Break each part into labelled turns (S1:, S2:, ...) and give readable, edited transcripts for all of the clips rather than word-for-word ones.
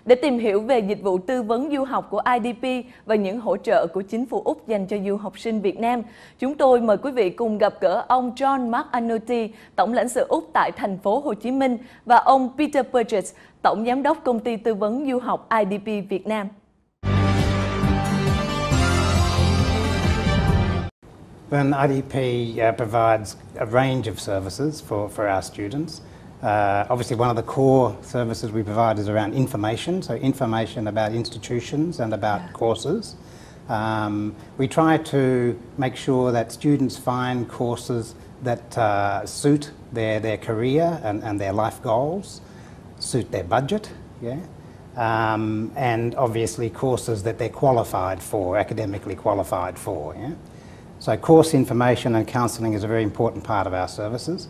S1: Để tìm hiểu về dịch vụ tư vấn du học của IDP và những hỗ trợ của chính phủ Úc dành cho du học sinh Việt Nam, chúng tôi mời quý vị cùng gặp gỡ ông John McAnulty, Tổng lãnh sự Úc tại thành phố Hồ Chí Minh, và ông Peter Burgess, Tổng giám đốc công ty tư vấn du học IDP Việt Nam.
S2: Well, IDP provides a range of services for our students. Obviously, one of the core services we provide is around information, so information about institutions and about courses. We try to make sure that students find courses that suit their career and their life goals, suit their budget, and obviously courses that they're qualified for, academically qualified for. So course information and counselling is a very important part of our services.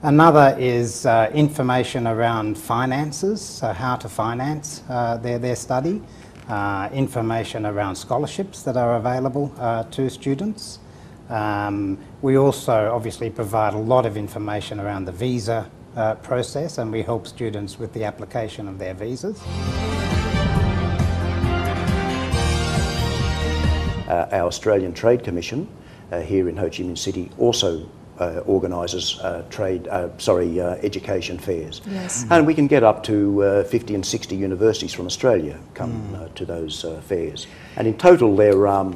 S2: Another is information around finances, so how to finance their study, information around scholarships that are available to students. We also obviously provide a lot of information around the visa process, and we help students with the application of their visas.
S3: Our Australian Trade Commission here in Ho Chi Minh City also organises education fairs.
S1: Yes.
S3: And we can get up to 50 and 60 universities from Australia come to those fairs. And in total there are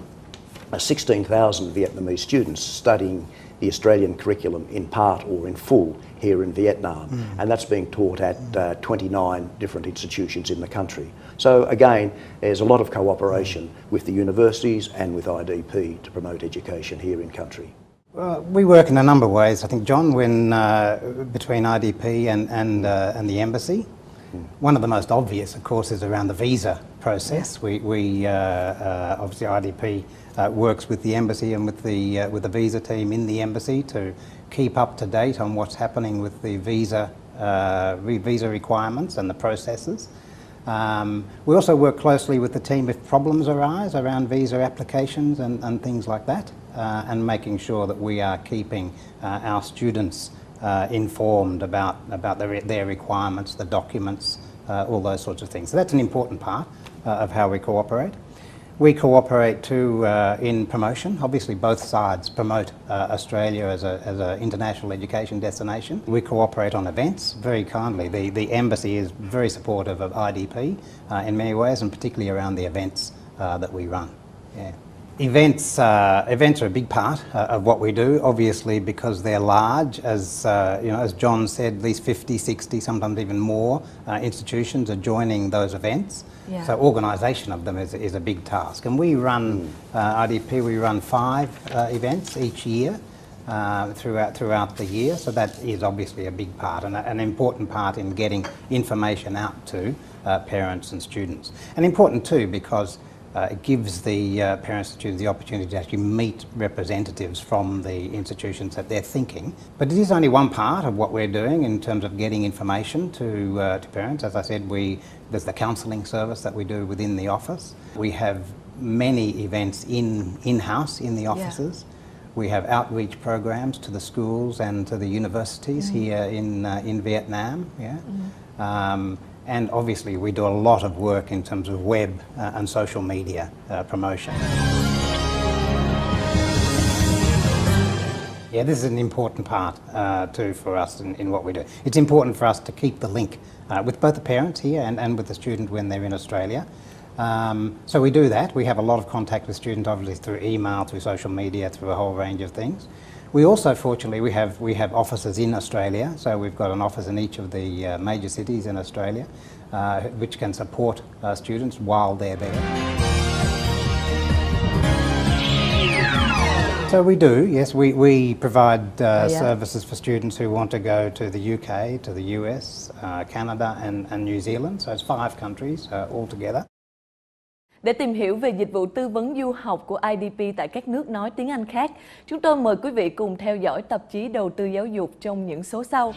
S3: 16,000 Vietnamese students studying the Australian curriculum in part or in full here in Vietnam. And that's being taught at 29 different institutions in the country. So again, there's a lot of cooperation with the universities and with IDP to promote education here in country.
S2: Well, we work in a number of ways, I think, John, when between IDP and the embassy. One of the most obvious, of course, is around the visa process. We obviously IDP works with the embassy and with the visa team in the embassy to keep up to date on what's happening with the visa requirements and the processes. We also work closely with the team if problems arise around visa applications and things like that, and making sure that we are keeping our students informed about their requirements, the documents, all those sorts of things. So that's an important part of how we cooperate. We cooperate too in promotion. Obviously both sides promote Australia as an international education destination. We cooperate on events very kindly. The embassy is very supportive of IDP in many ways, and particularly around the events that we run. Events are a big part of what we do, obviously, because they're large. As as John said, at least 50, 60, sometimes even more institutions are joining those events. So organisation of them is a big task. And we run, IDP, we run 5 events each year throughout the year. So that is obviously a big part and an important part in getting information out to parents and students. And important too because it gives the parents and students the opportunity to actually meet representatives from the institutions that they're thinking. But it is only one part of what we're doing in terms of getting information to parents. As I said, there's the counselling service that we do within the office. We have many events in-house in the offices. We have outreach programs to the schools and to the universities here in Vietnam. And obviously we do a lot of work in terms of web and social media promotion. This is an important part too for us in what we do. It's important for us to keep the link with both the parents here and with the student when they're in Australia. So we do that. We have a lot of contact with students, obviously through email, through social media, through a whole range of things. We also, fortunately, we have offices in Australia, so we've got an office in each of the major cities in Australia, which can support students while they're there. So we do, yes, we provide services for students who want to go to the UK, to the US, Canada and New Zealand, so it's 5 countries altogether.
S1: Để tìm hiểu về dịch vụ tư vấn du học của IDP tại các nước nói tiếng Anh khác, chúng tôi mời quý vị cùng theo dõi tạp chí Đầu tư Giáo dục trong những số sau.